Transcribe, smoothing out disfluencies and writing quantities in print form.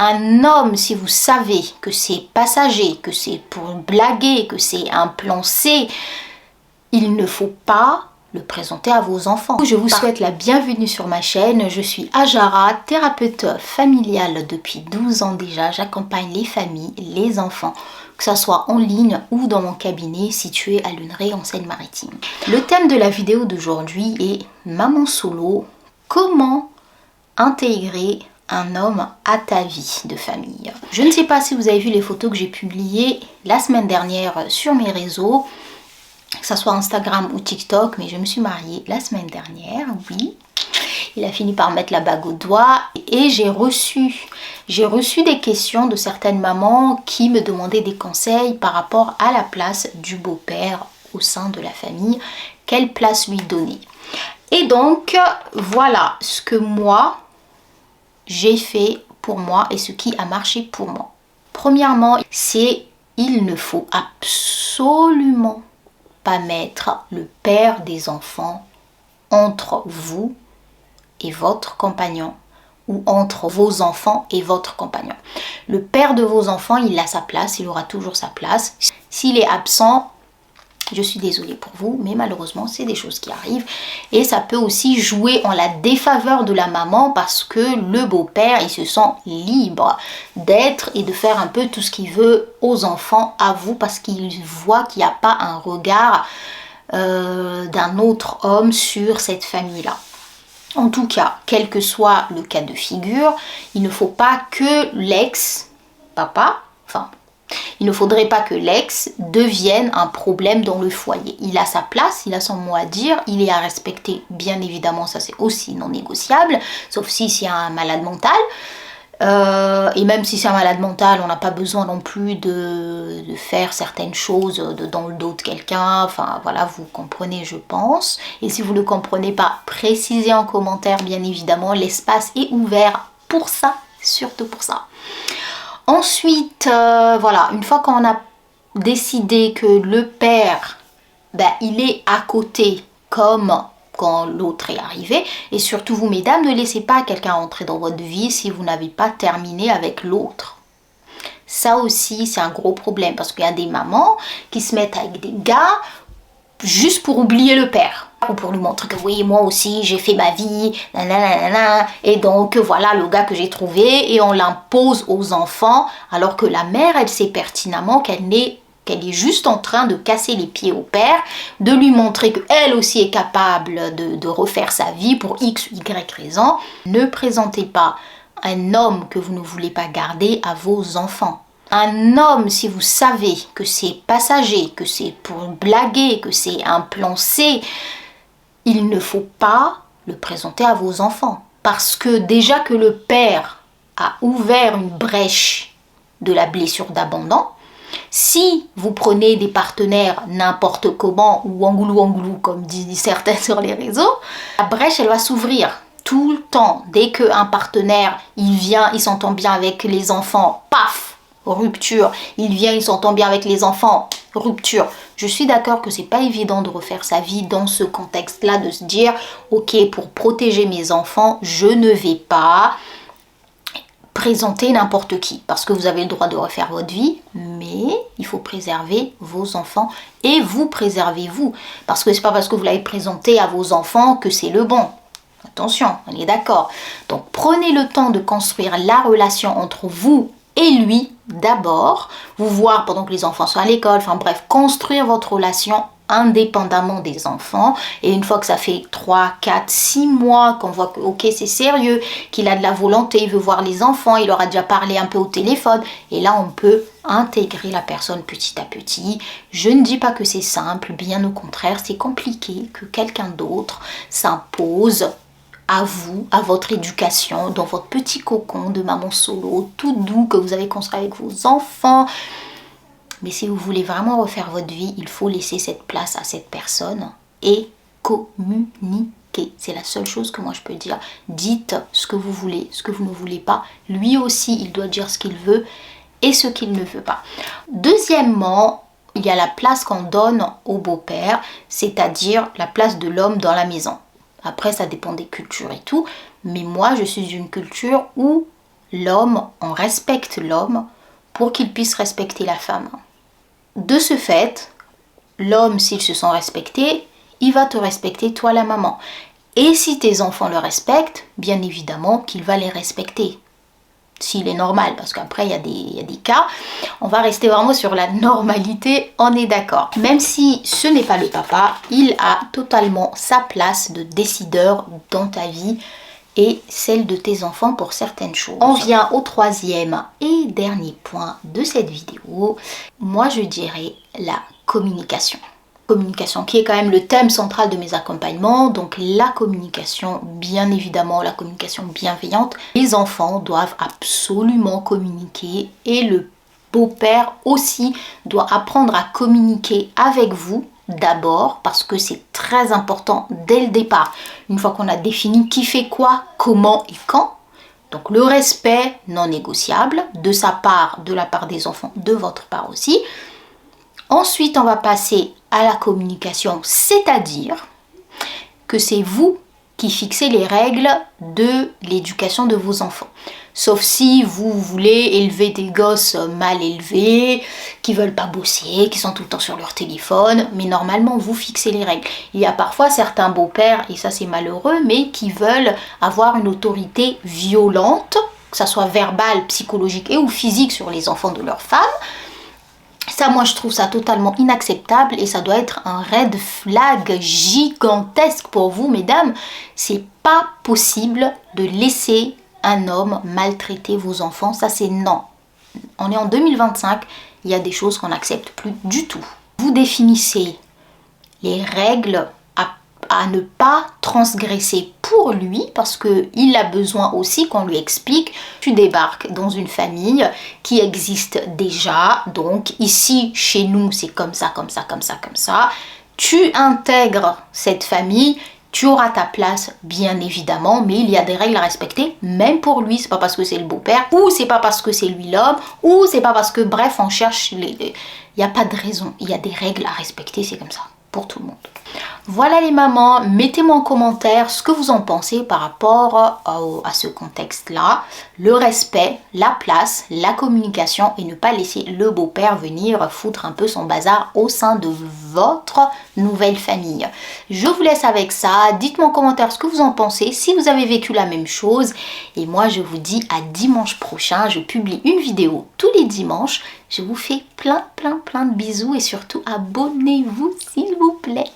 Un homme, si vous savez que c'est passager, que c'est pour blaguer, que c'est un plan C, il ne faut pas le présenter à vos enfants. Je vous souhaite la bienvenue sur ma chaîne. Je suis Ajara, thérapeute familiale depuis 12 ans déjà. J'accompagne les familles, les enfants, que ce soit en ligne ou dans mon cabinet situé à Luneray en Seine-Maritime. Le thème de la vidéo d'aujourd'hui est maman solo. Comment intégrer un homme à ta vie de famille? Je ne sais pas si vous avez vu les photos que j'ai publiées la semaine dernière sur mes réseaux, que ce soit Instagram ou TikTok, mais je me suis mariée la semaine dernière, oui. Il a fini par mettre la bague au doigt et j'ai reçu des questions de certaines mamans qui me demandaient des conseils par rapport à la place du beau-père au sein de la famille, quelle place lui donner. Et donc, voilà ce que moi, j'ai fait pour moi et ce qui a marché pour moi. Premièrement, c'est il ne faut absolument pas mettre le père des enfants entre vous et votre compagnon ou entre vos enfants et votre compagnon. Le père de vos enfants, il a sa place, il aura toujours sa place. S'il est absent, je suis désolée pour vous, mais malheureusement, c'est des choses qui arrivent. Et ça peut aussi jouer en la défaveur de la maman parce que le beau-père, il se sent libre d'être et de faire un peu tout ce qu'il veut aux enfants, à vous, parce qu'il voit qu'il n'y a pas un regard d'un autre homme sur cette famille-là. En tout cas, quel que soit le cas de figure, il ne faut pas que l'ex-papa, il ne faudrait pas que l'ex devienne un problème dans le foyer. Il a sa place, il a son mot à dire, il est à respecter, bien évidemment, ça c'est aussi non négociable, sauf si c'est un malade mental. Et même si c'est un malade mental, on n'a pas besoin non plus de faire certaines choses dans le dos de quelqu'un. Enfin voilà, vous comprenez, je pense. Et si vous ne le comprenez pas, précisez en commentaire, bien évidemment. L'espace est ouvert pour ça, surtout pour ça. Ensuite, voilà, une fois qu'on a décidé que le père, il est à côté comme quand l'autre est arrivé, et surtout vous mesdames, ne laissez pas quelqu'un entrer dans votre vie si vous n'avez pas terminé avec l'autre. Ça aussi, c'est un gros problème, parce qu'il y a des mamans qui se mettent avec des gars juste pour oublier le père. Ou pour lui montrer que oui, moi aussi, j'ai fait ma vie, nanana, et donc voilà le gars que j'ai trouvé, et on l'impose aux enfants, alors que la mère, elle sait pertinemment qu'elle est juste en train de casser les pieds au père, de lui montrer qu'elle aussi est capable de refaire sa vie pour X ou Y raison. Ne présentez pas un homme que vous ne voulez pas garder à vos enfants. Un homme, si vous savez que c'est passager, que c'est pour blaguer, que c'est un plan C, il ne faut pas le présenter à vos enfants. Parce que déjà que le père a ouvert une brèche de la blessure d'abandon, si vous prenez des partenaires n'importe comment ou angoulou comme disent certains sur les réseaux, la brèche elle va s'ouvrir tout le temps. Dès qu'un partenaire il vient, il s'entend bien avec les enfants, paf, rupture. Il vient, il s'entend bien avec les enfants, rupture. Je suis d'accord que c'est pas évident de refaire sa vie dans ce contexte-là, de se dire ok, pour protéger mes enfants, je ne vais pas présenter n'importe qui, parce que vous avez le droit de refaire votre vie, mais il faut préserver vos enfants et vous préservez vous, parce que c'est pas parce que vous l'avez présenté à vos enfants que c'est le bon. Attention, on est d'accord. Donc prenez le temps de construire la relation entre vous et lui d'abord, vous voir pendant que les enfants sont à l'école, enfin bref, construire votre relation indépendamment des enfants. Et une fois que ça fait 3, 4, 6 mois qu'on voit que ok c'est sérieux, qu'il a de la volonté, il veut voir les enfants, il leur a déjà parlé un peu au téléphone, et là on peut intégrer la personne petit à petit. Je ne dis pas que c'est simple, bien au contraire, c'est compliqué que quelqu'un d'autre s'impose à vous, à votre éducation, dans votre petit cocon de maman solo, tout doux que vous avez construit avec vos enfants. Mais si vous voulez vraiment refaire votre vie, il faut laisser cette place à cette personne et communiquer. C'est la seule chose que moi je peux dire. Dites ce que vous voulez, ce que vous ne voulez pas. Lui aussi, il doit dire ce qu'il veut et ce qu'il ne veut pas. Deuxièmement, il y a la place qu'on donne au beau-père, c'est-à-dire la place de l'homme dans la maison. Après, ça dépend des cultures et tout. Mais moi, je suis d'une culture où l'homme, on respecte l'homme pour qu'il puisse respecter la femme. De ce fait, l'homme, s'il se sent respecté, il va te respecter toi la maman. Et si tes enfants le respectent, bien évidemment qu'il va les respecter. S'il est normal, parce qu'après il y a des cas, on va rester vraiment sur la normalité, on est d'accord. Même si ce n'est pas le papa, il a totalement sa place de décideur dans ta vie et celle de tes enfants pour certaines choses. On vient au troisième et dernier point de cette vidéo. Moi je dirais la communication. Communication qui est quand même le thème central de mes accompagnements, donc la communication, bien évidemment la communication bienveillante. Les enfants doivent absolument communiquer et le beau-père aussi doit apprendre à communiquer avec vous d'abord parce que c'est très important dès le départ. Une fois qu'on a défini qui fait quoi, comment et quand, donc le respect non négociable de sa part, de la part des enfants, de votre part aussi. Ensuite, on va passer à la communication, c'est-à-dire que c'est vous qui fixez les règles de l'éducation de vos enfants. Sauf si vous voulez élever des gosses mal élevés, qui veulent pas bosser, qui sont tout le temps sur leur téléphone, mais normalement vous fixez les règles. Il y a parfois certains beaux-pères, et ça c'est malheureux, mais qui veulent avoir une autorité violente, que ça soit verbale, psychologique et ou physique sur les enfants de leurs femmes. Ça, moi, je trouve ça totalement inacceptable et ça doit être un red flag gigantesque pour vous, mesdames. C'est pas possible de laisser un homme maltraiter vos enfants. Ça, c'est non. On est en 2025, il y a des choses qu'on n'accepte plus du tout. Vous définissez les règles à ne pas transgresser pour lui parce qu'il a besoin aussi qu'on lui explique. Tu débarques dans une famille qui existe déjà, donc ici chez nous c'est comme ça, comme ça, comme ça, comme ça. Tu intègres cette famille, tu auras ta place bien évidemment, mais il y a des règles à respecter même pour lui. C'est pas parce que c'est le beau-père ou c'est pas parce que c'est lui l'homme ou c'est pas parce que bref on cherche il n'y a pas de raison, il y a des règles à respecter, c'est comme ça pour tout le monde. Voilà les mamans, mettez-moi en commentaire ce que vous en pensez par rapport à ce contexte-là. Le respect, la place, la communication et ne pas laisser le beau-père venir foutre un peu son bazar au sein de votre nouvelle famille. Je vous laisse avec ça. Dites-moi en commentaire ce que vous en pensez, si vous avez vécu la même chose. Et moi, je vous dis à dimanche prochain. Je publie une vidéo tous les dimanches. Je vous fais plein de bisous et surtout abonnez-vous s'il vous plaît.